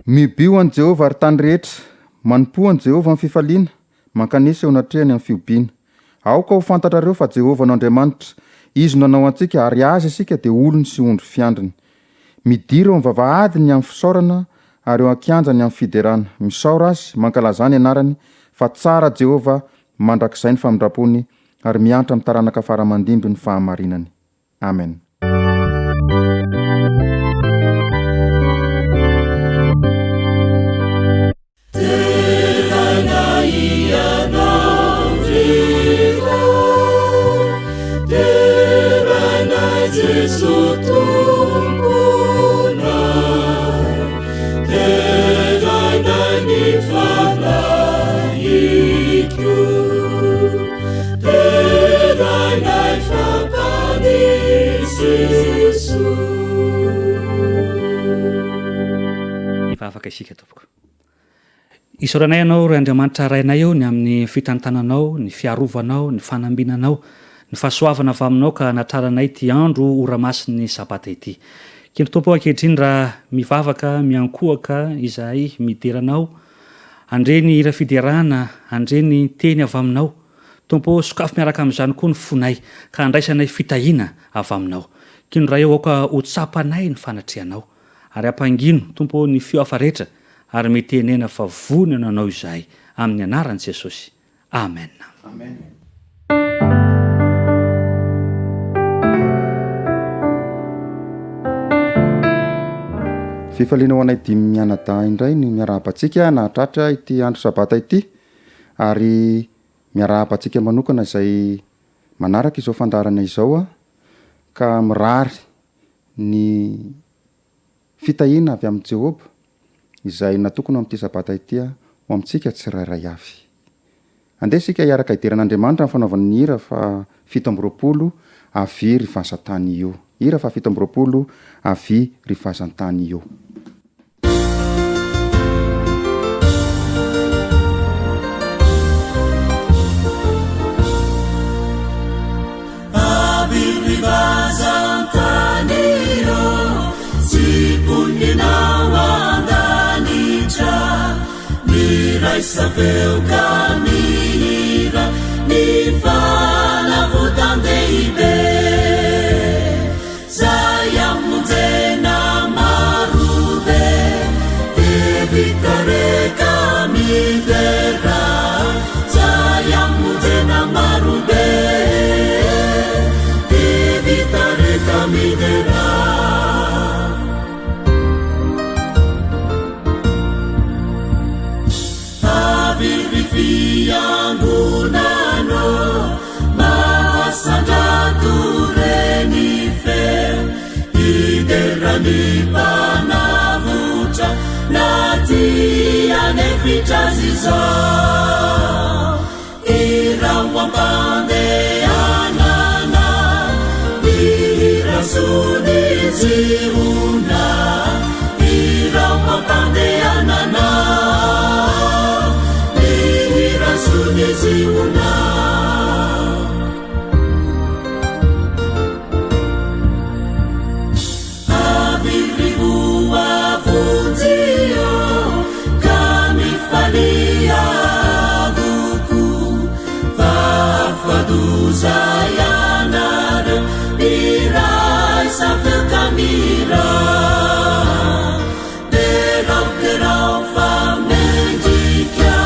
mibio an Jehovah ary tany rehetra, manompo an Jehovah amin'ny fifaliana, mankanesa eo anatrehany amin'ny fiobiana. Aoka ho fantatrareo fa Jehovah no Andriamanitra, izy no nanao antsika ary aza isika dia olony sy ondry fiandriny. Midira eo amin'ny vavahadiny amin'ny fisaorana ary eo ankianjany amin'ny fiderana. Misaora azy, mankalaza ny anarany, fa tsara Jehovah mandrakizay ny famindrapony ary miantra amin'ny taranaka faramandimby ny fahamarinany. Amen. Afaka isika tompoko. Isaoranay ianao ry Andriamanitra rainay eo ny amin'ny fitantananao, ny fiarovanao, ny fanambinanao, ny fahasoavana avy aminao ka natraranay ty andro oramasiny sabata ity. Kendo tompo ankehitriny raha mivavaka, miankohaka izahay mideranao, andre ny hira fiderana, andre ny teny avy aminao. Tompo sokafo miaraka amin'izany koa ny fonay ka andraisanay fitahiana avy aminao. Kendo raha eo aoka ho tsapanay ny fanatrehanao. Ary ampangino tompo ny feo hafa rehetra ary metenena fa vonana anao izahay amin'ny anaran'i Jesosy. Amen. Amen. Fifaliana ho anay dimy mianadahy indray ny miarahabantsika nahatratra ity andro sabata ity ary miarahabantsika manokana izay manaraka izao fandarana izao ka mirary ny fitahiana avy amin'ny Jehovah izay natokona amin'ity sabata ity ho amintsika tsirairay avy. Andesika hiaraka hideran'Andriamanitra amin'ny fanaovana ny hira fa 720 avy rivazan-tany io. Hira fa 720 avy rivazan-tany io. Saveu camira ni fala vutandeibe saya mutena marube evitare camidera saya mutena marube evitare camidera. Yangunano masanjatu reni fe iderani panavuta nati anefita zizo irawambande anana irasuni ziuna irawambande anana Ziuna Aviriua vunzio kami falia vuku vafaduza yanara mirai sampai kamira derau famedika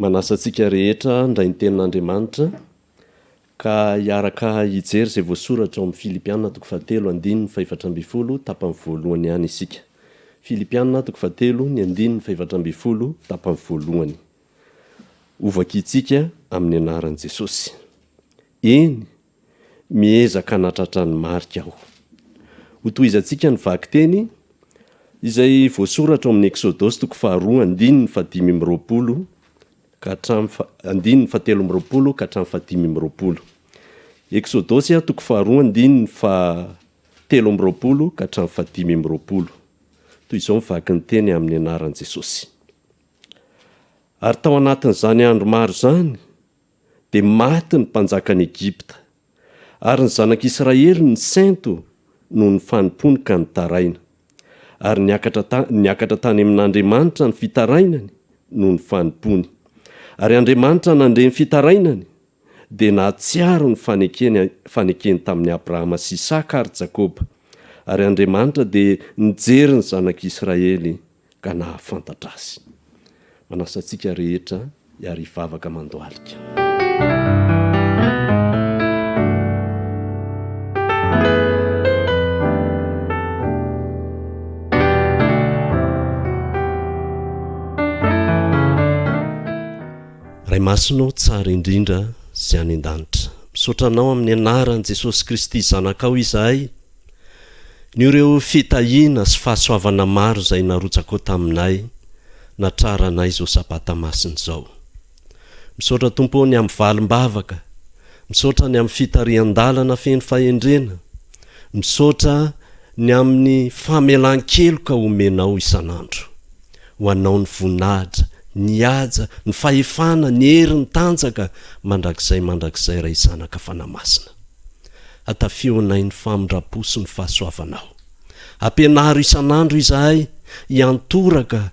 manasa antsika rehetra ndray ny tenin'Andriamanitra ka hiaraka hijery izay voasoratra ao amin'ny Filipianina 3:7 tapany voalohany ihany isika. Filipianina 3:7 tapany voalohany. Ovaka itsika amin'ny anaran'i Jesosy. Eny, miezaka hanatratra ny marika aho. Hotohizantsika ny vaky teny izay voasoratra ao amin'ny Exodosy 2:2 ka hatramin'ny 7 ka hatramin'ny 5. Exodosy 2:2 ka hatramin'ny 5. Toy izao mivaky ny teny amin'ny anaran'i Jesosy. Ary tao anatin'izany andro maro zany dia maty ny mpanjakan'i Egypta, ary ny zanak'Israely ny sento no ny fanimpony ka nitaraina, ary niakatra tany amin'Andriamanitra ny fitarainany no ny fanimpony. Ary Andriamanitra nandre ny fitarainany dia nahatsiaro ny fanekeny tamin'ny Abrahama sy Isaka ary Jakoba. Ary Andriamanitra dia nijery ny zanak'Israely ka nahafantatra azy. Manasa antsika rehetra hiary hivavaka mandohalika. Ray masinao tsara indrindra sy any an-danitra, misaotranao amin'ny anaran'i Jesosy Kristy zanakao izahay, ny ireo fitahiana sy fahasoavana maro izay narotsakao taminay natraranay izao sabata masina izao. Misaotra tompony amin'ny valim-bavaka, misaotra ny amin'ny fitarian-dalana feno fahendrena, misaotra ny amin'ny famelan-keloka omenao isan'andro, ho anao ny voninahitra, ny haja, ny fahefana, ny hery, ny tanjaka mandrakizay ray zanaka fanamasina. Atafionay ny famindrapo sy ny fahasoavanao. Ampianaro isan'andro izahay hiantoraka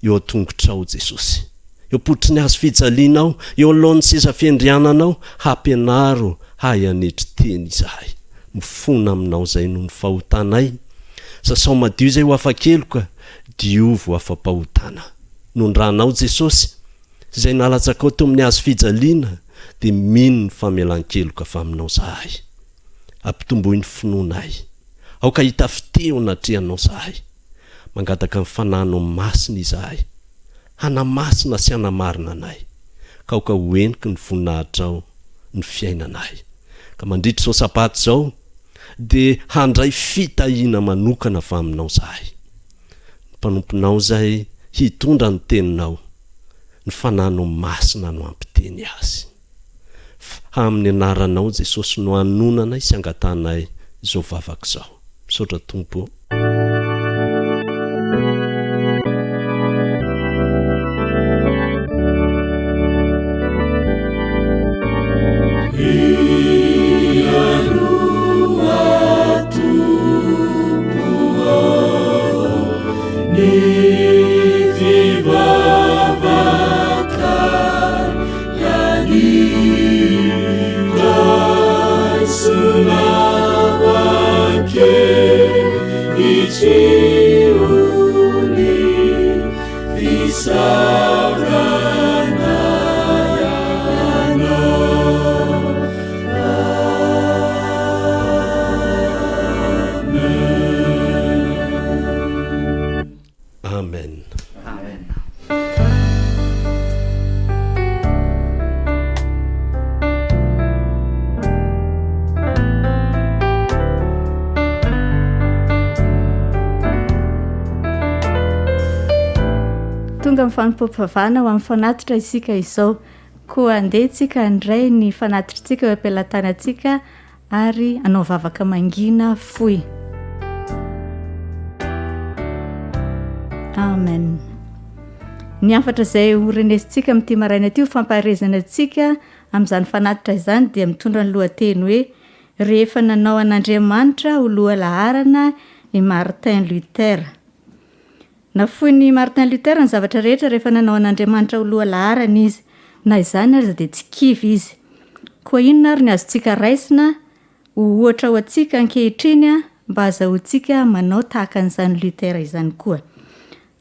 eo an-tongotrao Jesosy. Eo potry ny hazo fijalianao, eo alohan'ny seza fiandriananao, hampianaro hayanetry teny izahay. Mifona aminao izay no ny fahotanay. Sasao madio izay ho afa-keloka, diovo afa-pahotana. Nondranao Jesosy, izay nalatsakao teo amin'ny hazo fijaliana, dia mino ny famelan-keloka fa aminao zahay. Ampitomboy ny finoanay, aoka hitafiteo natrehanao zahay. Mangataka ny fanano masina izahay, hanamasina sy hanamarina anay, ka aoka hoeniky ny voninahitrao ny fiainanay. Ka mandritra izao sabato izao, dia handray fitahiana manokana fa aminao zahay. Ny mpanomponao izay hitondra ny teninao, ny fanano masina no ampiteny azy. Amin'ny anaranao Jesosy no hanonanay sy angatanay izao vavaka izao. Misaotra Tompo. Amen. Amen. Tonga amin'ny fanimpom-pavana ho amin'ny fanatitra isika izao, koa andehantsika handray ny fanatitritsika eo am-pelantanantsika ary anao vavaka mangina foy. Amen. Ny afatra izay horenesintsika amin'ity maraina ity ho fampaharezana antsika amin'izany fanatitra izany dia mitondra ny lohateny hoe rehefa nanao an'Andriamanitra ho loha laharana i Martin Luther. Nafoy ny Martin Luther ny zavatra rehetra rehefa nanao an'Andriamanitra ho loha laharana izy, na izany ary dia tsy kivy izy. Koa inona ary ny azontsika raisina ho ohatra ho antsika ankehitriny mba azahoantsika manao tahaka an'izany Luther izany koa.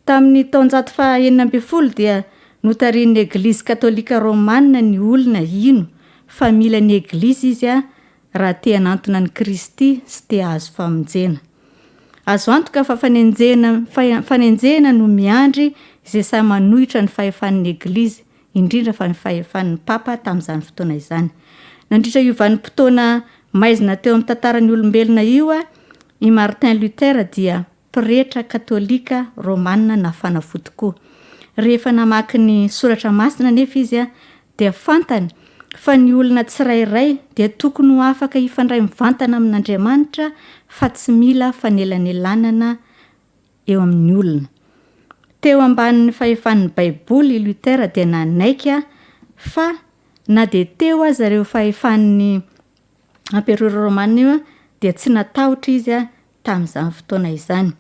Tamin'ny taonjato faha 19 dia notarian'ny eglizy katolika romana ny olona ino fa mila ny eglizy izy a raha te hanantona ny Kristy sy te azo famonjena. Azo antoka fa fanenjena no miandry izay samy manohitra ny fahefan'ny eglizy, indrindra fa ny fahefan'ny papa tamin'izany fotoana izany. Nandritra iovan'ny fotoana maizina teo amin'ny tantaran'ny olombelona io a, i Martin Luther dia pretra katolika romana nafana fo tokoa. Rehefa namaky ny soratra masina nefa izy a, dia fantany fa ny olona tsirairay dia tokony ho afaka hifandray mivantana amin'Andriamanitra fa tsy mila fanelanelanana eo amin'ny olona. Teo ambanin'ny fahefan'ny Baiboly Luther dia nanaika fa na dia teo aza ireo fahefan'ny Empereur Romain io dia tsy natahotra izy a tamin'izany fotoana izany.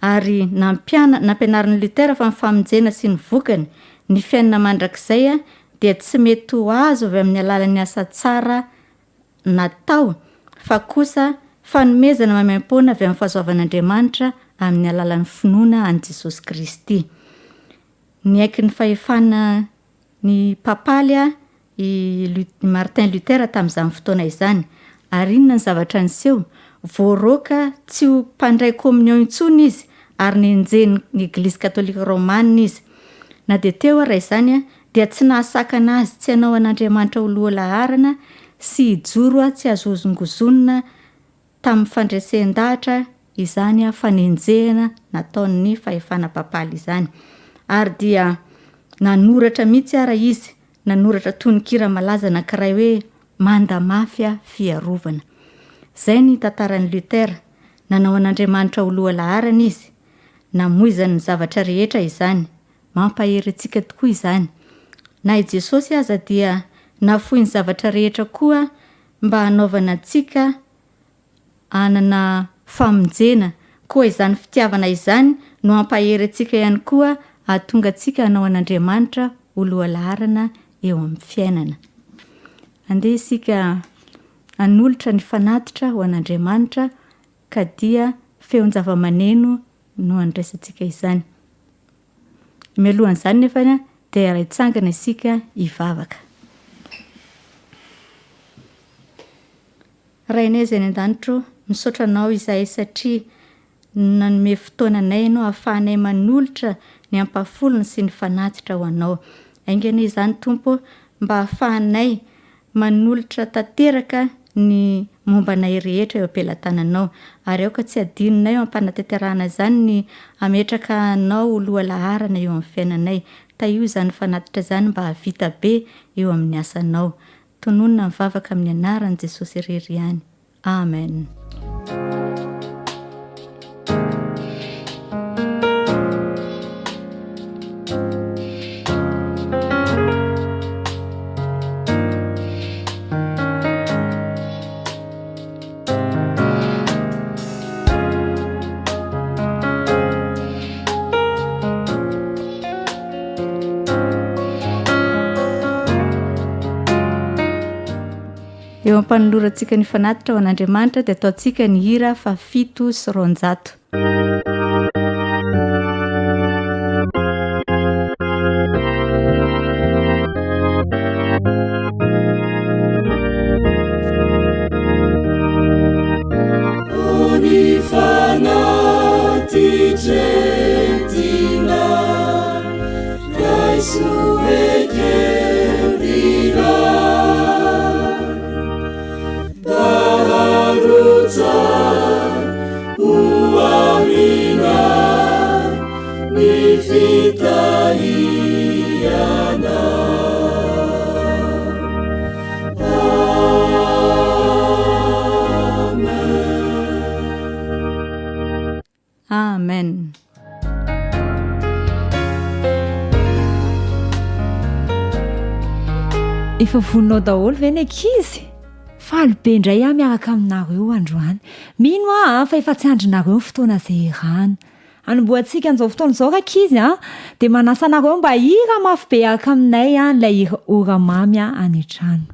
Ary nampianarin'ny Luther fa ny famonjena sy ny vokany ny fiainana mandrakizay a dia tsy mety ho azo avy amin'ny alalan'ny asa tsara natao fa kosa fanomezana maimaim-poana avy amin'ny fahasoavan'Andriamanitra amin'ny alalan'ny finoana an' Jesosy Kristy. Ny aiky ny fahefana ny papaly a i Martin Luther tamin'izany fotoana izany. Ary inona ny zavatra niseho? Voaroka tsy ho mpandray communion intsony izy ary nenjeny ny eglizy katolika romana izy. Na dia teo raha izany a dia tsy nahasakana azy tsy hanao an'Andriamanitra ho loha-laharana sy hijoro tsy azozongozonina tamin'ny fandresen-dahatra izany a fanenjehana nataon'ny fahefana papaly izany. Ary dia nanoratra mihitsy ara izy, nanoratra tononkira malaza anankiray hoe manda mafia fiarovana. Zay ny tantaran'ny Luther, nanao an'Andriamanitra ho loha-laharana izy, namoizany ny zavatra rehetra izany, mampahery antsika tokoa izany. Na i Jesosy aza dia nafoy ny zavatra rehetra koa mba hanaovana antsika anana famonjena, koa izany fitiavana izany no hampahery antsika ihany koa ahatonga antsika hanao an'Andriamanitra ho loha-laharana eo amin'ny fiainana. Andeha isika hanolotra ny fanatitra ho an'Andriamanitra ka dia feon-java-maneno no andraisantsika izany. Mialohan'izany nefa dia raitsangana isika hivavaka. Rainay izay ny an-danitro, misaotra anao izahay satria nanome fotoananay ianao ahafahanay manolotra ny ampafolony sy ny fanatitra ho anao. Aingana izany Tompo mba ahafahanay manolotra tanteraka ny mombanay rehetra eo am-pelantananao, ary aoka tsy adininay eo ampanatanterahana izany ny ametraka anao loha-laharana eo amin'ny fiainanay. Taio izany fanatitra izany mba havita be eo amin'ny asanao. Tononona mivavaka amin'ny anaran'i Jesosy irery ihany. Amen. Eo ampanolorantsika ny fanatitra ho an'Andriamanitra dia ataontsika ny hira fa 700. Amen. Efa voninao daholo ve ny ankizy? Faly be indray aho miaraka aminareo androany. Mino aho fa efa tsy andrinareo fotoana izay irany. Anomboantsika an'izao fotoana izao ankizy dia manasa anareo mba hira mafy be araka aminay ilay hira ora mamy any an-trano.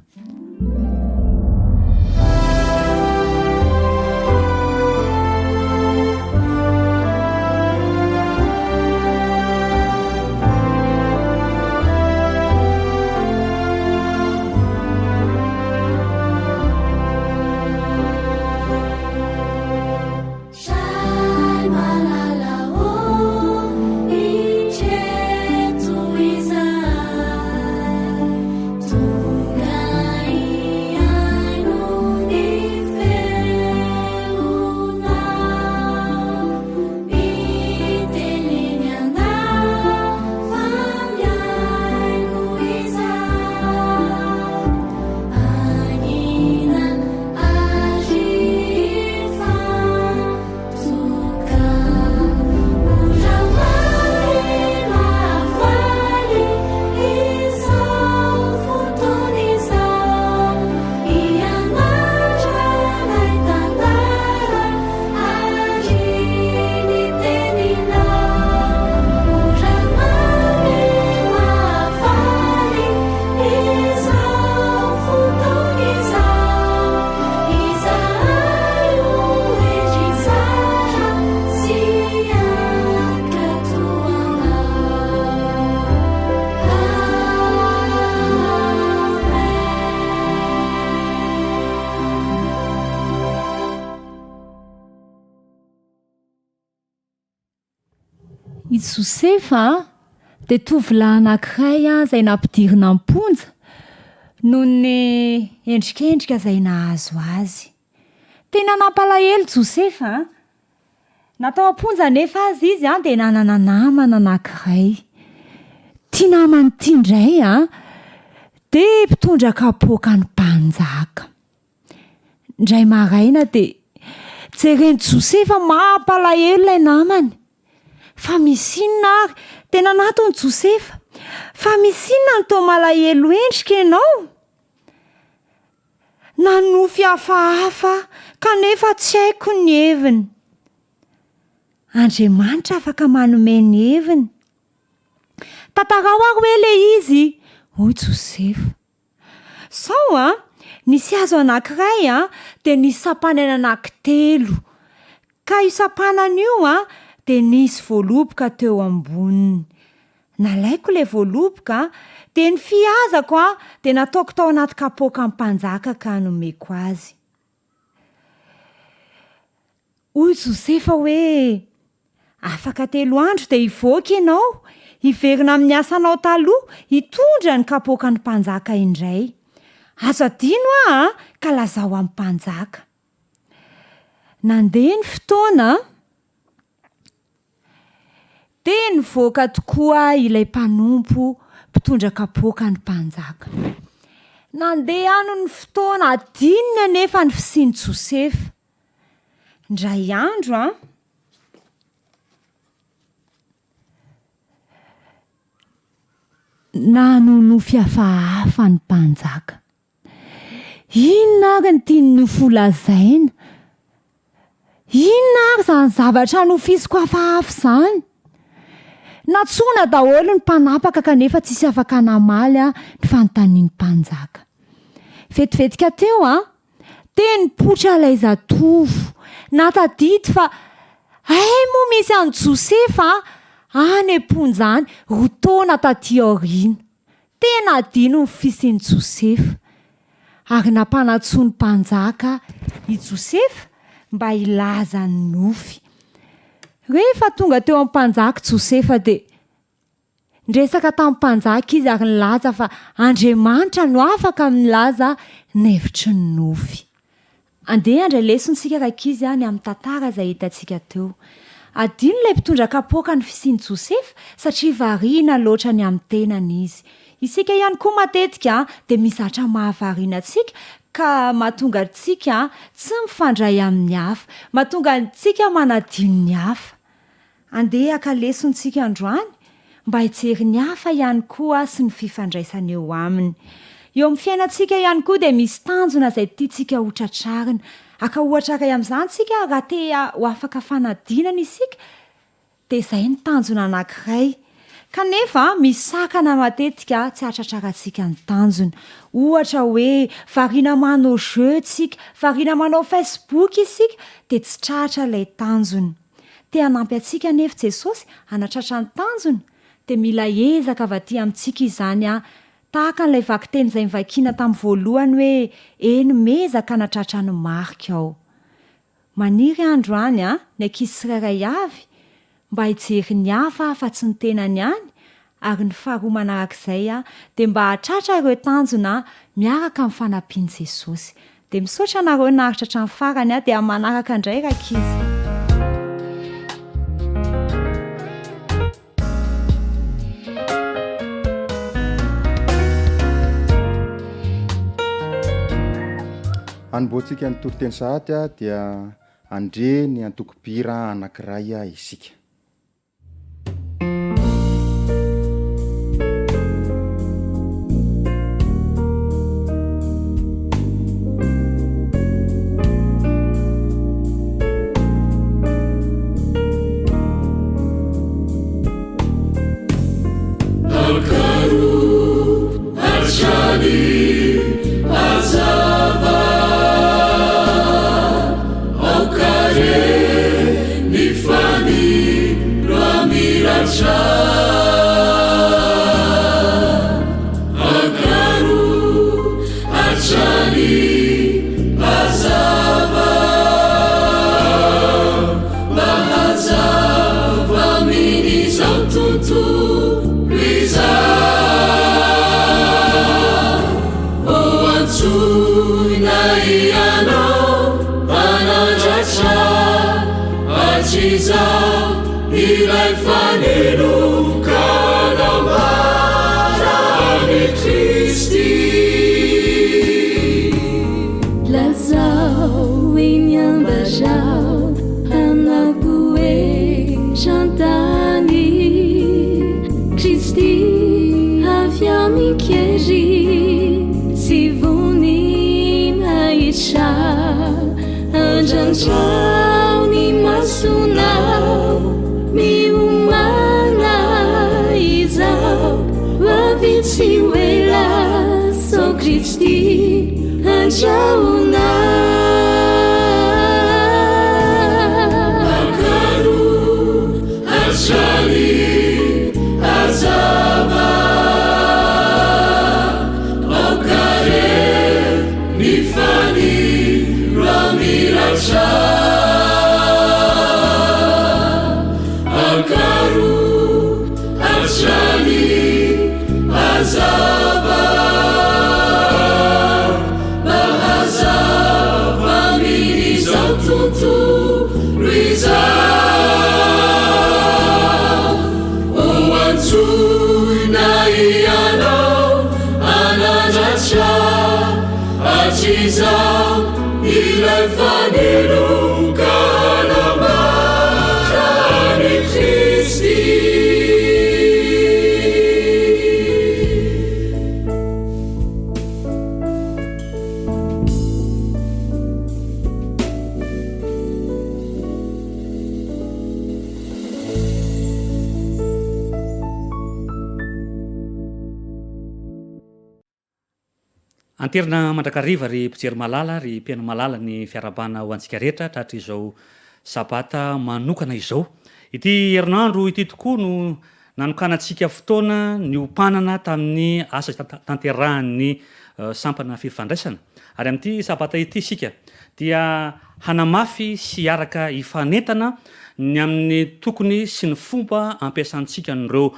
I Josefa dia tovolahy anankiray izay nampidirina amponja noho ny endrikendrika izay nahazo azy. Tena nampalahelo Josefa. Natao amponja nefa azy izy dia nanana namana anankiray. Tia namany tia indray dia mpitondra kapoaka ny mpanjaka. Indray maraina dia jereny Josefa mampalahelo ilay namany. Fa misy inona ary? Tena natony Josefa. Fa misy inona ny tao malahelo endrika ianao? Nanofy hafahafa kanefa tsy haiko ny heviny. Andriamanitra afaka manome ny heviny. Tantarao ary hoe ilay izy. Hoy Josefa. Sao nisy hazo anankiray dia nisy sampanana anankitelo. Ka io sampanana io dia nisy voaloboka teo amboniny. Nalaiko ilay voaloboka dia ny fiazako dia nataoko tao anaty kapoaka amin'ny mpanjaka ka nomeko azy. Hoy Josefa hoe afaka 3 andro dia hivoaka ianao, hiverina amin'ny asanao taloha, hitondra ny kapoaka ny mpanjaka indray. Azo adino ka lazao amin'ny mpanjaka. Nandeha ny fotoana dia nivoaka tokoa ilay mpanompo mpitondra kapoaka ny mpanjaka. Nandeha ano ny fotoana adinina nefa ny fisiany Josefa. Indray andro nanonofy hafahafa ny mpanjaka. Inona ary ny tiany nofy lazaina? Inona ary izany zavatra nofisiko hafahafa izany? Natsoina daholo ny mpanapaka kanefa tsisy afaka namaly ny fanontanian'ny mpanjaka. Vetivetika teo dia nipoitra ilay zatovo. Natadidy fa moa misy any Josefa any amponja any, rotaona taty aoriana. Tena adino ny fisian'i Josefa. Ary nampanatsoa ny mpanjaka i Josefa mba hilaza ny nofy. Rehefa tonga teo amin'ny mpanjaka Josefa dia ndresaka tamin'ny mpanjaka izy ary nilaza fa Andriamanitra no afaka milaza ny hevitry ny nofy. Andeha andray lesonsika rakizy ny amin'ny tantara izay hitantsika teo. Adino ilay mpitondra kapoaka ny fisian'i Josefa satria variana loatra ny amin'ny tenany izy. Isika ihany koa matetika dia mizatra mahavariana antsika ka mahatonga antsika tsy mifandray amin'ny hafa, mahatonga antsika manadino ny hafa. Andeha ka lesontsika androany mba hijery ny hafa ihany koa sy ny fifandraisana eo aminy. Eo amin'ny fiainantsika ihany koa dia misy tanjona izay tiantsika ho tratrarina. Aka ohatra ray amin'izany tsika raha te ho afaka fanadinana isika dia izay ny tanjona anankiray. Kanefa misakana matetika tsy hatratrarantsika ny tanjona. Ohatra hoe variana manao jeu tsika, variana manao Facebook isika dia tsy tratra ilay tanjona. Te hanampy antsika nefa Jesosy hanatratra ny tanjona dia mila ezaka avy aty amintsika izany tahaka n'ilay vakiteny izay nivakiana tamin'ny voalohany hoe eny mezaka hanatratra ny marika ao. Maniry androany ny ankizy tsirairay avy mba hijery ny hafa fa tsy ny tenany ihany, ary ny faharoa manarak'izay dia mba hatratra ireo tanjona miaraka amin'ny fanampian'i Jesosy. Dia misaotra anareo naharitra hatramin'ny farany dia manaraka indray rakizy. Anomboantsika ny toroteny sahady dia andre ny antoko-pira anankiray isika. Bahasa, Bahasa, ilay fanelokanambarany Kristy. Lazao eny ambazao anakoe chantany Kristy avy amikery sy vonina isa andrandrao ny masonao miomana izao vavitsy oela so Kristy andraona akaro azali azava aokare ny fany ramiratra akaro azali azava bahazava minizao tontolo izao oantsoina ianao anandratra atrizao ilay fanelokanambarany Kristy. Anterina mandrakariva ry mpijery malala ry mpiaino malala ny fiarabana ho antsika rehetra tratra izao sabata manokana izao. Ity herinandro ity tokoa no nanokanantsika fotoana ny ompanana tamin'ny asa tanterahan'ny sampana fifandraisana. Ary amin'ity sabata ity sika dia hanamafy sy araka ifanentana ny amin'ny tokony sy ny fomba ampiasantsika nireo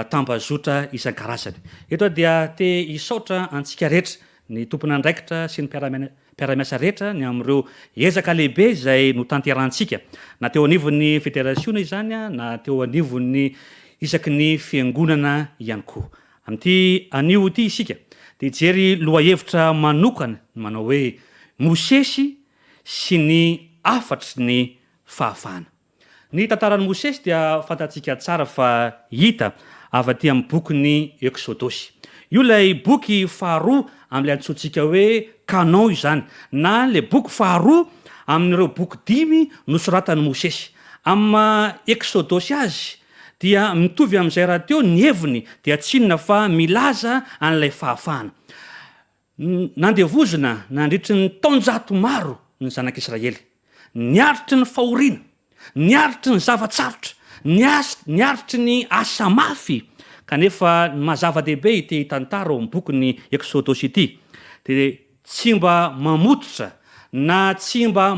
tambazotra isan-karazany. Eto dia te isaotra antsika rehetra ny tompona andraikitra sy ny mpiaramiasa rehetra ny amin'ireo ezaka lehibe izay no tanterahantsika. Na teo anivon'ny fédérationa izany na teo anivon'ny isaky ny fiangonana ihany koa. Amin'ity anio ity isika dia jery lohahevitra manokana manao hoe Mosesy sy ny afatry ny fahafahana. Ny tantaran'ny Mosesy dia fantatsika tsara fa hita avy aty amin'ny bokin'ny Exodosy. Io lay boky faharoa amin'ilay antsointsika hoe canon izany, na le boky faharoa amin'ireo boky 5 nosoratan'ny Mosesy. Amin'ny Exodosy azy dia mitovy amin'izay raha teo ny heviny dia tsinona fa milaza an'ilay fahafahana. Nandevozina nandritry ny taonjato maro ny zanak'Israely. Niaritry ny fahoriana, niaritry ny zavatsarotra, niaritry ny asa mafy. Kanefa mazava-dehibe ity tantara amin'ny bokin'ny Exodosy ity. Dia tsy mba mamototra na tsy mba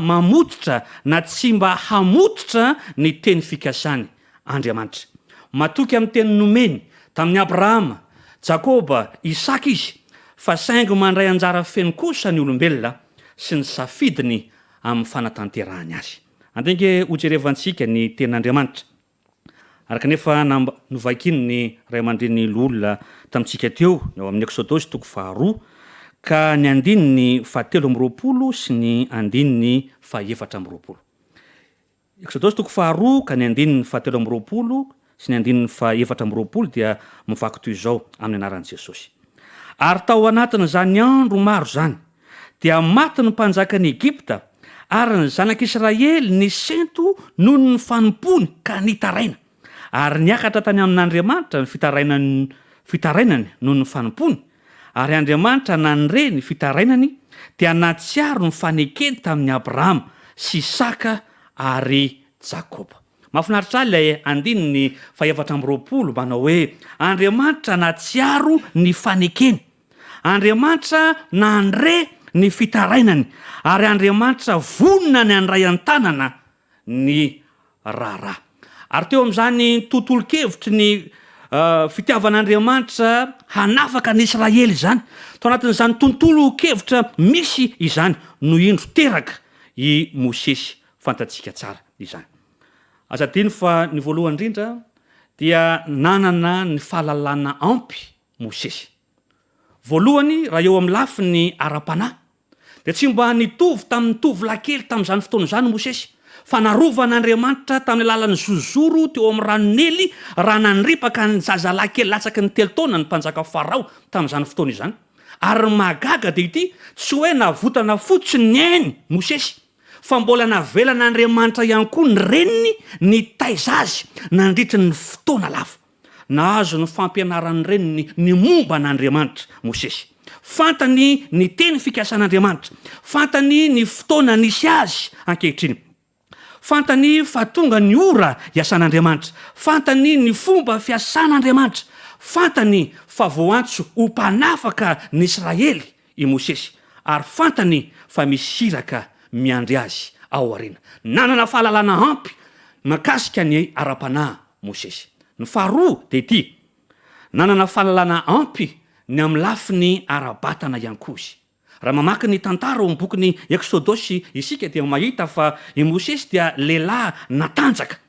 hamototra ny teny fikasany Andriamanitra. Matoky amin'ny teny nomeny tamin'ny Abrahama, Jakoba, Isaka izy, fa saingy mandray anjara feno kosa ny olombelona sy ny safidiny amin'ny fanatanterahany azy. Andenge hojerevantsika ny tenin'Andriamanitra. Ary kanefa novakiny ny ray aman-dreny olona tamintsika teo eo amin'ny Exodosy toko 2 ka ny andininy 720 sy ny andininy 420. Exodosy toko 2 ka ny andininy 720 sy ny andininy 420 dia mivaky toy izao amin'ny anaran'i Jesosy. Ary tao anatiny zany andro maro zany dia maty ny mpanjakan'ny Egypta ary ny zanak'Israely ny sento noho ny fanompony ka nitaraina. Ary niakatra tany amin'Andriamanitra ny fitarainany noho ny fanompony. Ary Andriamanitra nanre ny fitarainany dia natsiaro ny fanekeny tamin'ny Abrahama sy Isaka ary Jakoba. Mahafinaritra ilay andininy 420 manao hoe Andriamanitra natsiaro ny fanekeny. Andriamanitra nandre ny fitarainany ary Andriamanitra vonina ny andray an-tanana ny raharaha. Ary teo amin'izany tontolo-kevitry ny fitiavan'Andriamanitra hanafaka ny Israely izany. Tao anatin'izany tontolo-kevitra misy izany no indro teraka i Mosesy fantatsika tsara izany. azadiny fa ny voalohany indrindra dia nanana ny fahalalana ampy Mosesy. Voalohany raha eo amin'ny lafi ny ara-panahy dia tsy mba nitovy tamin'ny tovolahy tamin'izany fotoana izany Mosesy, fa narovanaandriamanitra tamin'ny alalan'ny zozoro teo amin'ny ranonely raha nandripaka ny zazalahy kely latsaky ny 3 taona ny mpanjaka Farao tamin'izany fotoana izany. Ary mahagaga dia ity tsy hoe navotana fotsiny ny ainy Mosesy, fa mbola navelan'Andriamanitra ihany koa ny reniny ny taiza azy nandritry ny fotoana lava. Nahazo ny fampianaran'ny reniny ny momba n'Andriamanitra Mosesy. Fantany ny teny fikasan'Andriamanitra, fantany ny fotoana nisy azy ankehitriny, fantany fa tonga ny ora iasan'Andriamanitra, fantany ny fomba fiasan'Andriamanitra, fantany fa voantso ho mpanafaka ny Israely i Mosesy, ary fantany fa misiraka miandry azy ao aoriana. Nanana fahalalana ampy makasika ny ara-panahy Mosesy. Ny faharoa dia ity, nanana fahalalana ampy ny amin'ny lafiny ara-batana ihany koa izy. Raha mamaky ny tantara ao amin'ny bokin'ny Eksodosy isika dia mahita fa i Mosesy dia lehilahy natanjaka,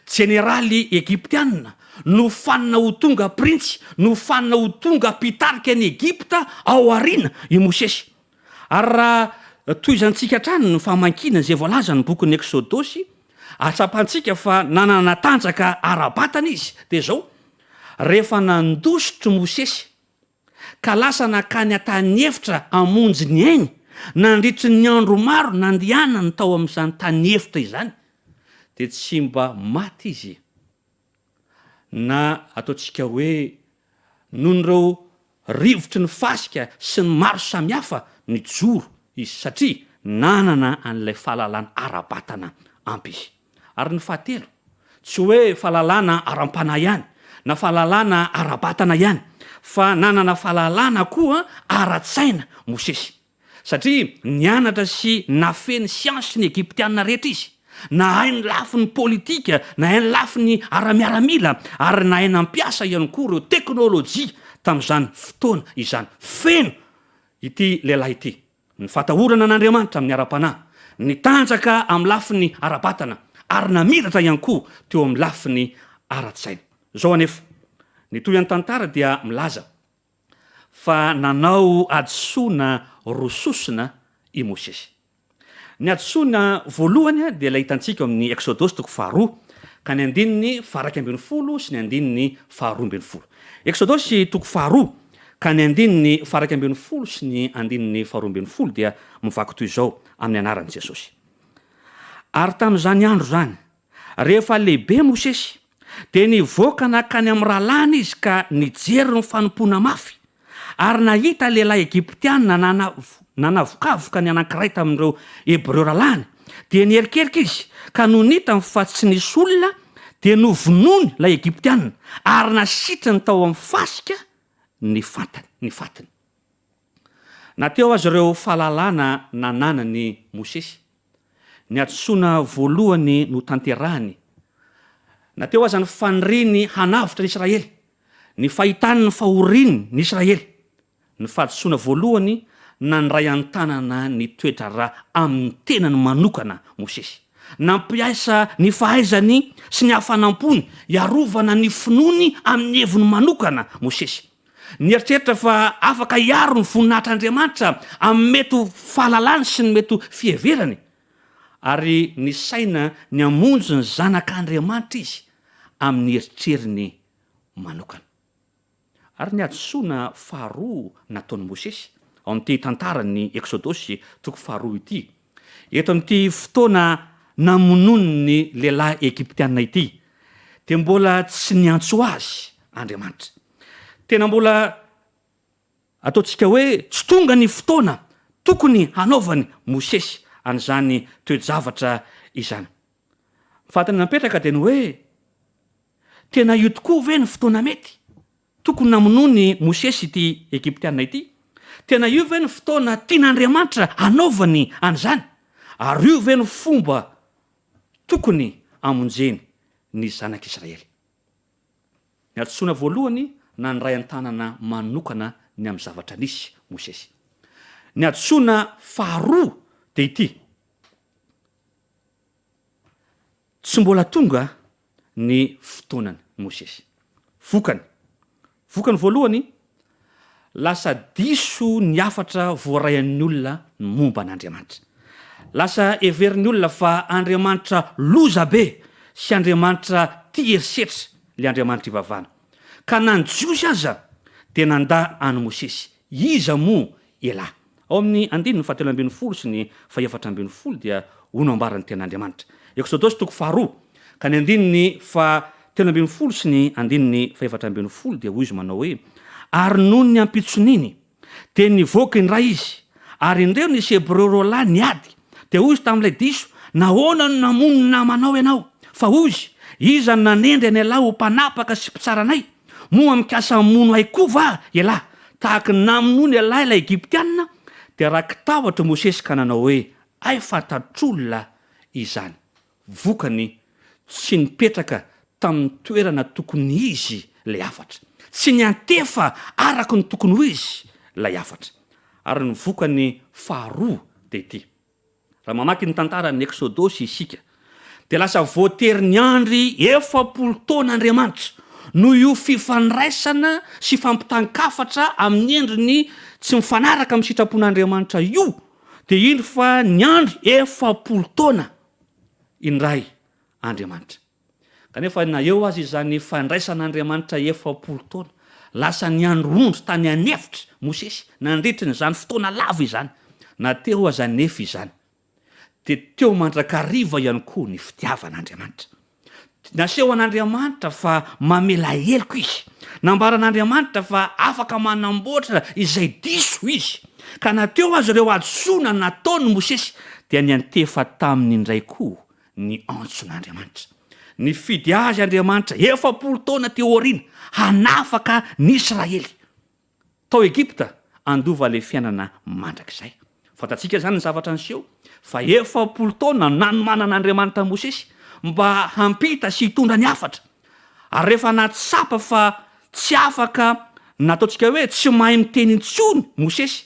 jeneraly Egyptianina, no fanina ho tonga printsy, no fanina ho tonga mpitarika ny Egypta ao aoriana i Mosesy. Ary raha toy izantsika hatrany ny famankina izay voalaza ny bokin'ny Eksodosy, atsapantsika fa nanana tanjaka ara-batana izy. Dia zao, rehefa nandosotro Mosesy ka lasa nakany an-tany efitra amonjy ny ainy, nandritry ny andro maro nandianany tao amin'izany tany efitra izany, dia tsy mba maty izy, na ataontsika hoe nohon'ireo rivotry ny fasika sy ny maro samihafa ny joro izy, satria nanana an'ilay fahalalana ara-batana ampy izy. Ary ny fahatelo, tsy hoe fahalalana ara-panahy ihany na fahalalana ara-batana ihany, fa nanana fahalalana koa ara-tsaina Mosesy, satria nianatra sy nafeny siansy ny Egyptianina rehetra izy, na hainy lafiny politika, na hainy lafiny ara-miaramila, ary na hainy ampiasa ihany koa ireo teknôlôjia tamin'izany fotoana izany. Feno ity lehilahy ity ny fatahorana n'Andriamanitra amin'ny ara-panahy, ny tanjaka amin'ny lafiny ara-batana, ary namiratra ihany koa teo amin'ny lafiny ara-tsaina. Zao anefa ny toy an'ny tantara dia milaza fa nanao adisoana rososina i Mosesy. Ny adisoana voalohany dia ilay hitantsika amin'ny Eksodosy 2 ka ny 1:20 sy ny 1:20. Eksodosy 2 ka ny 1:20 sy ny 1:20 dia mivaky toy izao amin'ny anaran'i Jesosy. Ary tamin'izany andro zany, rehefa lehibe Mosesy, dia nivoaka nakany amin'ny rahalany izy ka nijery ny fanompona mafy, ary nahita lehilahy Egyptianina nanavokaavoka ny anankiray tamin'ireo Hebreo rahalany, dia nierikerika izy ka no nitany fa tsy nisy olona, dia novonony ilay Egyptianina ary nasitrany tao amin'ny fasika ny fatiny. Nateo azy ireo fahalalana nananany Mosesy, ny adisoana voalohany no tanterahany. Nateo azy ny faniriny hanavitra ny Israely, ny fahitany ny fahoriny ny Israely. Ny fahadisoana voalohany nandray an-tanana ny toetra ra amin'ny tenany manokana Mosesy, nampiasa ny fahaizany sy ny hafanampony iarovana ny finoany amin'ny heviny manokana Mosesy. Nieritreritra fa afaka hiaro ny voninahitr'Andriamanitra amin'ny mety fahalalany sy ny mety fieverany, ary ny saina ny amonjy ny zanak'Andriamanitra izy amin'ny eritreriny manokana. Ary ny adisoana faharoa nataony Mosesy ao amin'ity tantarany Eksodosy 2 ity, eto amin'ity fotoana namonony ny lehilahy Egyptianina ity, dia mbola tsy niantso azy Andriamanitra. Tena mbola ataontsika hoe tsy tonga ny fotoana tokony hanaovany Mosesy an'izany toe-javatra izany. Fatany napetraka dia ny hoe tena io tokoa ve ny fotoana mety tokony namonony Mosesy ity Egyptianina ity? Tena io ve ny fotoana tian'Andriamanitra hanaovany an'izany? Ary io ve ny fomba tokony amonjeny ny zanak'Israely? Ny adisoana voalohany nandray an-tanana manokana ny amin'ny zavatra nisy Mosesy. Ny adisoana faharoa dia ity, tsy mbola tonga ny fotoanany Mosesy. Vokany voalohany lasa diso ny afatra voaraian'ny olona momba an'Andriamanitra. Lasa everin'ny olona fa Andriamanitra loza be sy Andriamanitra tia herisetra le Andriamanitra ivavana. Ka nanjosy aza dia nanda any Mosesy. Iza moa elahy. Ao amin'ny 7:10 sy ny 4:10 dia hono ambaran'ny ten'Andriamanitra. Exodosy 2 ka ny 7:10 sy ny 4:10 dia hoy izy manao hoe ary noho ny ampitsoniny dia nivoaka ny ray izy ary indreo nisy Hebreo roa lahy niady dia hoy izy tamin'ilay diso nahoana no namono namanao ianao fa hoy iza nanendry any alahy ho mpanapaka sy mpitsaranay moa mikasa mono hay koa va elahy tahaka namono ny alahy ilay Egyptianina dia raha kitahotra Mosesy ka nanao hoe ay fantatr'olona izany. Vokany tsy nipetraka tamin'ny toerana tokony izy lay afatra, tsy ny antefa araka ny tokony ho izy lay afatra. Ary ny vokany faharoa dia ity. Raha mamaky ny tantaran'ny Exodosy isika dia lasa voatery ny andry 40 taona'Andriamanitra no io fifandraisana sy fampitan-kafatra amin'ny endriny tsy mifanaraka amin'ny sitrapon'Andriamanitra io dia iny fa ny andry 40 taona indray Andriamanitra. Kanefa na eo azy izany fandraisan'Andriamanitra 40 taona lasa ny andro ondry tany anefitra Mosesy nandritry n'izany fotoana lava izany na teo aza nefa izany dia teo mandrakariva ihany koa ny fitiavan'Andriamanitra. Naseho an'Andriamanitra fa mamela heloka izy, nambaran'Andriamanitra fa afaka manamboatra izay diso izy, ka na teo azy ireo adosona nataony Mosesy dia ny antefa taminy indray koa ny antson'Andriamanitra. Ny fidy azy Andriamanitra 40 taona teo aoriana hanafaka ny Israely tao Egypta andova le fiainana mandrakizay. Fantatsika zany ny zavatra niseho fa 40 taona nanomanan'Andriamanitra Mosesy mba hampita sy hitondra ny afatra. Ary rehefa natsapa fa tsy afaka nataontsika hoe tsy mahay miteny intsony Mosesy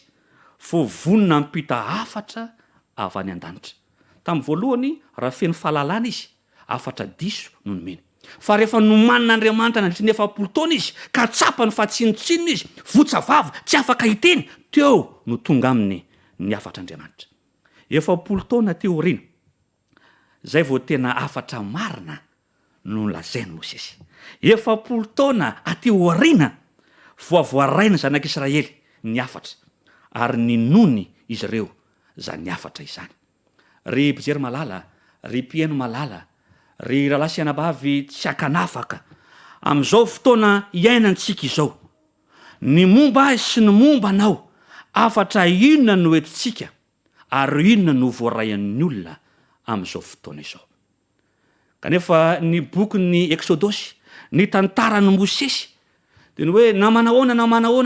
fo vonona hampita afatra avy any an-danitra. Tamin'ny voalohany raha feno fahalalana izy afatra diso no nomeny. Fa rehefa nomanin'Andriamanitra nandritra ny 40 taona izy ka tsapany fa tsinotsinona izy votsavava tsy afaka hiteny teo no tonga aminy ny afatr'Andriamanitra. 40 taona teo aoriana zay vao tena afatra marina no lazainy Mosesy. 40 taona ateo aoriana voavoaraina zanak'Israely ny afatra ary ninony izy ireo zany afatra izany. Ry mpijery malala, ry mpieno malala, ry rahalahy sy anabavy tsy akanafaka amin'izao fotoana iainantsika izao, ny momba azy sy ny momba anao afatra inona no entintsika ary inona no voaraian'ny olona amin'izao fotoana izao. Kanefa ny bokin'ny Exodosy, ny tantaran'ny Mosesy dia ny hoe namanahoana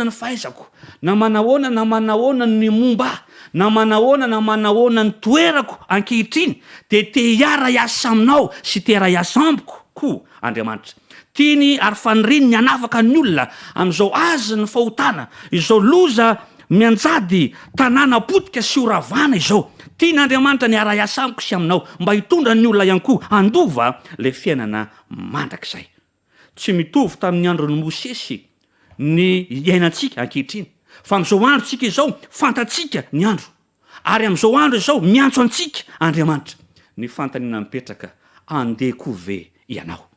ny fahaizako, namanahoana ny momba, namanahoana ny toerako ankehitriny dia te hiara hiasa aminao sy te hiara hiasa amiko koa Andriamanitra. Tiany ary faniriny ny hanafaka ny olona amin'izao azy ny fahotana, izao loza mianjady tanàna potika sy oravana izao. Tian'Andriamanitra ny hiara hiasa amiko sy aminao mba hitondra ny olona ihany koa handova le fiainana mandrakizay. Tsy mitovy tamin'ny andron'ny Mosesy ny iainantsika ankehitriny. Fa amin'izao andro tsika izao fantatsika ny andro. Ary amin'izao andro izao miantso antsika Andriamanitra. Ny fantaniana mipetraka andeha koa ve ianao.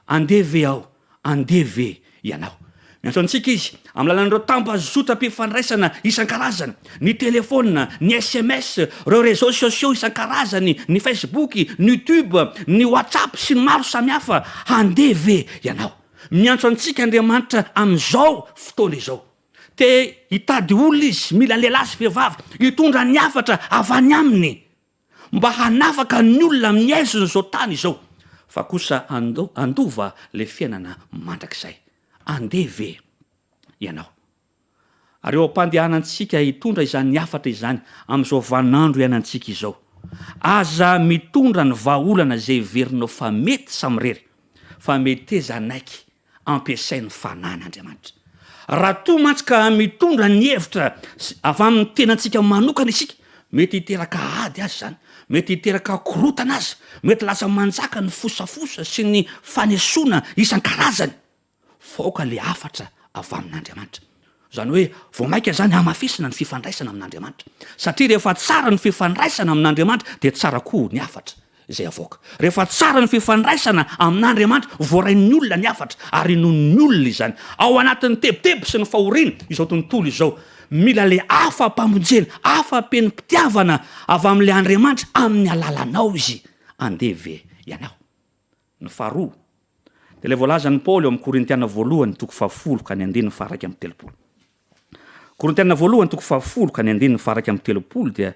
Andeha ve aho, andeha ve ianao. Miantso antsika izy amin'ny alalan'ireo tambazotra-pifandraisana isan-karazany, ny telefona, ny SMS, ireo réseaux sociaux isan-karazany, ny Facebook, ny YouTube, ny WhatsApp sy ny maro samihafa. Andeha ve ianao. Miantso antsika Andriamanitra amin'izao fotoana izao. Te hitady olona izy, mila lehilahy sy vehivavy, hitondra ny afatra avy aminy mba hanafaka ny olona amin'ny aizony izao tany izao. Fa kosa andova le fiainana mandrakizay. Andeha ve ianao. Ary eo ampandehanantsika hitondra izany ny afatra izany amin'izao vanandro iainantsika izao. Aza mitondra ny vahaolana zay verinao fa mety samirery, fa mety zanaiky ampiasain'ny fanan'Andriamanitra. Raha toa mantsika mitondra ny hevitra avy amin'ny tenantsika manokana isika, mety hiteraka ady azy zany, mety hiteraka korotana azy, mety lasa manjaka ny fosafosa sy ny fanesoana isan-karazany faoka le afatra avy amin'Andriamanitra. Zany hoe vao maika zany hamafisina ny fifandraisana amin'Andriamanitra, satria rehefa tsara ny fifandraisana amin'Andriamanitra dia tsara koa ny afatra izay avoaka. Rehefa tsara ny fifandraisana amin'Andriamanitra voarain'ny olona ny afatra ary nohon'ny olona izany ao anatin'ny tebotebo sy ny fahoriana izao tontolo izao. Mila le afa-pamonjena, afa-penim-pitiavana avy amin'le Andriamanitra amin'ny alalanao izy andeve ianao. Ny faharoa de le voalazan'ny Paoly eo amin'ny Korintiana 1:10-11 Korintiana 1:10-11 dia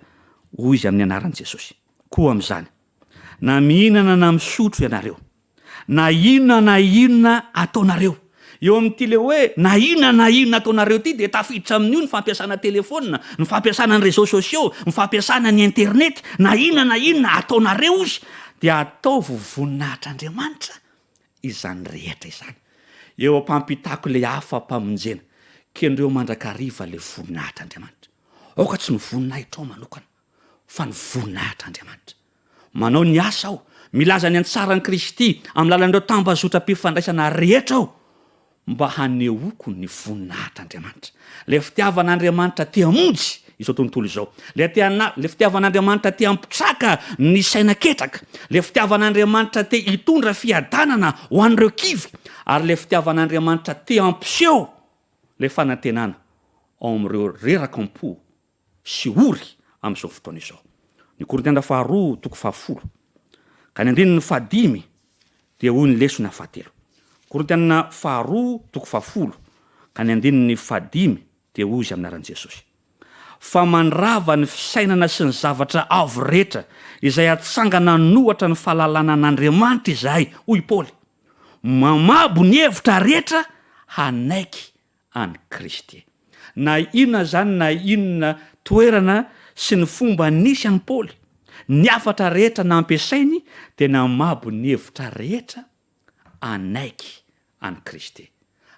hoy izy amin'ny anaran'i Jesosy: koa am'izany, na mihinana na misotro ianareo, na inona ataonareo. Eo amin'ty le hoe na inona ataonareo ty de tafiditra amin'io ny fampiasana telefôna, ny fampiasana ny réseaux sociaux, ny fampiasana ny internet. Na inona ataonareo izy dia ataovo voninahitr'Andriamanitra izany rehetra izany. Eo ampampitako le afa-pamonjena kendreo mandrakariva le voninahitr'Andriamanitra. Aoka tsy ny voninahitrao manokana fa ny voninahitr'Andriamanitra. Manao ny asa aho, milaza ny antsaran'i Kristy amin'ny lalan'ireo tambazotra-pifandraisana rehetra aho mba hanehoako ny voninahitr'Andriamanitra. Le fitiavan'Andriamanitra te hamonjy izao tontolo izao. Le fitiavan'Andriamanitra te hampitraka ny saina-ketraka. Le fitiavan'Andriamanitra te hitondra fiadanana ho an'ireo kivy. Ary le fitiavan'Andriamanitra te hampiseho le fanantenana ao amin'ireo rerakampo sy ory amin'izao fotoana izao. Ny Korintiana 2:10 ka ny 5 dia hoy ny lesona 7. Korintiana 2:10 ka ny 5 dia hoy izy amin'anaran'i Jesosy: fa mandrava ny fisainana sy ny zavatra avo rehetra izay atsangana nohatra ny fahalalana an'Andriamanitra izahay, hoy Paoly, mamabo ny hevitra rehetra hanaiky any Kristy. Na inona zany, na inona toerana sy ny fomba nisy any Paoly, ny afatra rehetra nampiasainy dia namabo ny hevitra rehetra anaiky any Kristy.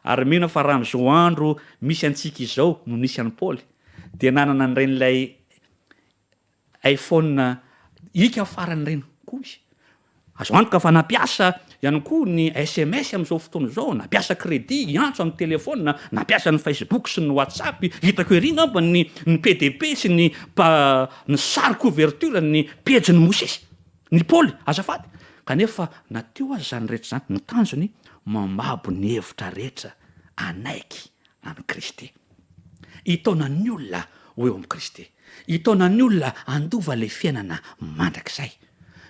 Ary mino fa raha amin'izao andro misy antsika izao no nisy any Paoly dia nanana an'iren'ilay iPhone ika farany reny koa izy. Azo antoka fa nampiasa ihany koa ny SMS amin'izao fotoana izao, nampiasa crédit iantso amin'ny telefôna, nampiasa ny Facebook sy ny WhatsApp. Hitako ery ngamba ny PDP sy ny sary couverture ny pejy ny Mosesy, ny Paoly azafady. Kanefa nateo azy zany rehetra zany, ny tanjony mamabo ny hevitra rehetra anaiky amin'ny Kristy. Itaona ny olona ho eo amin'ny Kristy. Itaona ny olona andova le fiainana mandrakizay.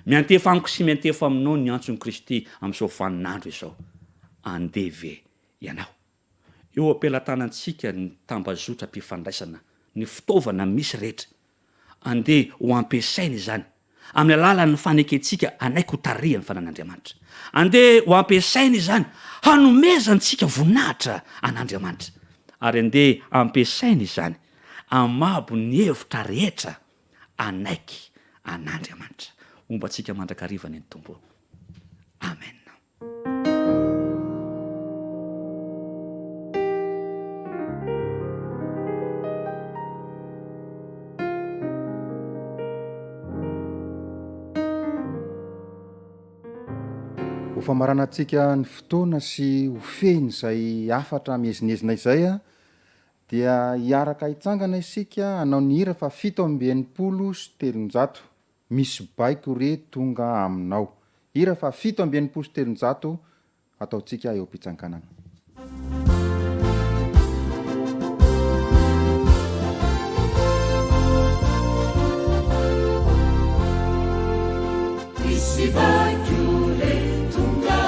Miantefa amiko sy miantefa aminao ny antson'i Kristy amin'izao vaninandro izao. Andeve ianao. Eo ampelantanantsika ny tambazotra-pifandraisana, ny fitaovana misy rehetra. Andeha ho ampiasainy izany amin'ny alalan'ny faneketsika anaiky ho tarihany fanan'Andriamanitra. Andeha ho ampiasainy izany hanomezantsika voninahitra an'Andriamanitra. Ary andeha ampiasainy izany amabo ny hevitra rehetra anaiky an'Andriamanitra. Ombantsika mandrakarivany ny tombo. Amen. Ho famaranantsika ny fotoana sy hofeny izay afatra miezinezina izay a, dia hiaraka hitsangana isika hanao ny hira fa 7:7 misy baiko re tonga aminao. Hira fa 7:7 ataotsika eo am-pitsanganana. Misy baiko re tonga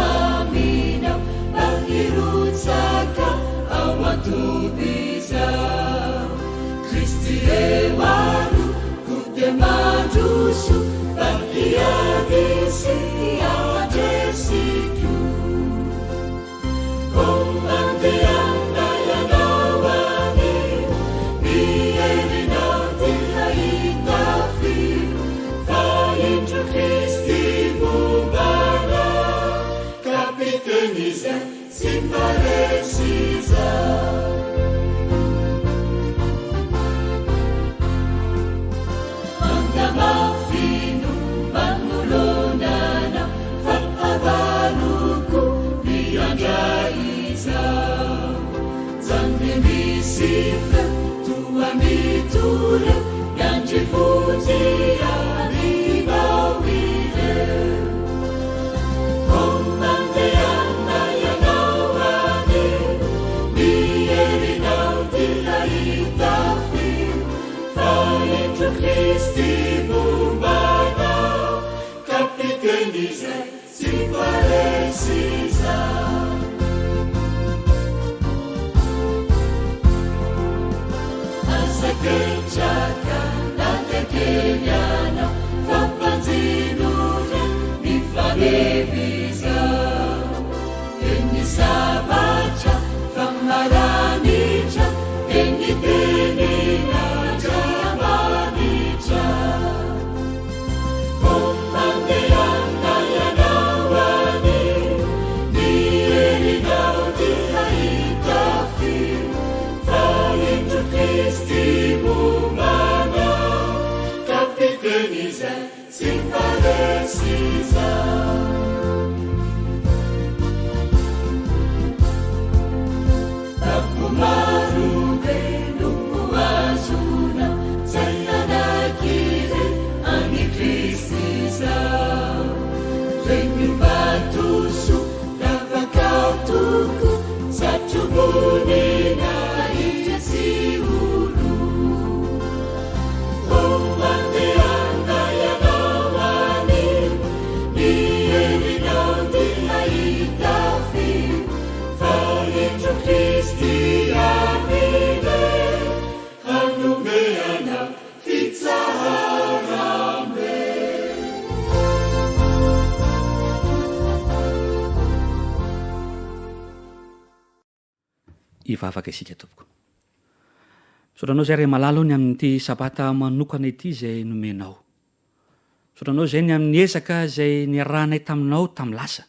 aminao, mahirotsaka ao an-tobizao. Kristy eo aro kote mandroso, bahiadisy amadresiko. Mandeana ianao any, mierinao ty hahitafio, fa indro Kristy mombana, kapiteniza sy mbaresiza. Andamafino tifra tua mitura gandri futia nivawire kommandeanna yanawane mierinau dilahitafi faentro Kristi bumbana kapiteniza siparesiza Kencaka natekeliana fapanzinura nifanevisa enisabacha famaranitra enitenina jamanitra kommandeanna yanawane nierinau dilahitafi faentro Kristi bumbana kapiteniza siparesiza takumarube nukuazuna zayanakire ani Kristiza renyubatusu tavakatuku satubunina itasiulu kommandeanna yanawane nierinau dilahitafi faentro Kristi avile hanomeana fitsaharame ivavaka isika tompoko sotranao zay ray malalo ny amin'ity sabata manokana ity zay nomenao sotranao zay ny amin'ny ezaka zay niarahanay taminao tamy lasa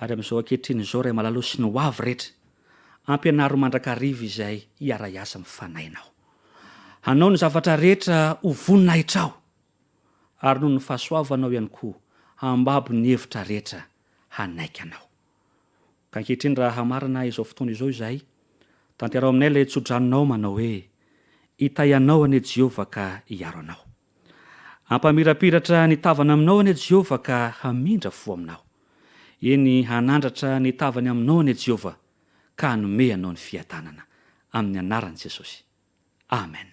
ary am'izao ankehitriny zao ray malalo sy ny hoavy rehetra ampianaro mandrakariva izay hiara-iasa mifanainao hanao ny zavatra rehetra ho voninahitrao ary noho ny fahasoavanao ihany koa hambabo ny hevitra rehetra hanaiky anao ka ankehitriny raha hamarina izao fotoana izao izahay tanterao aminay ilay tsodranonao manao hoe itaianao ane Jehova ka hiaro anao ampamirapiratra ny tavana aminao ane Jehova ka hamindra fo aminao eny hanandratra ny tavany aminao ane Jehova ka hanome anao ny fiatanana amin'ny anaran'i Jesosy amen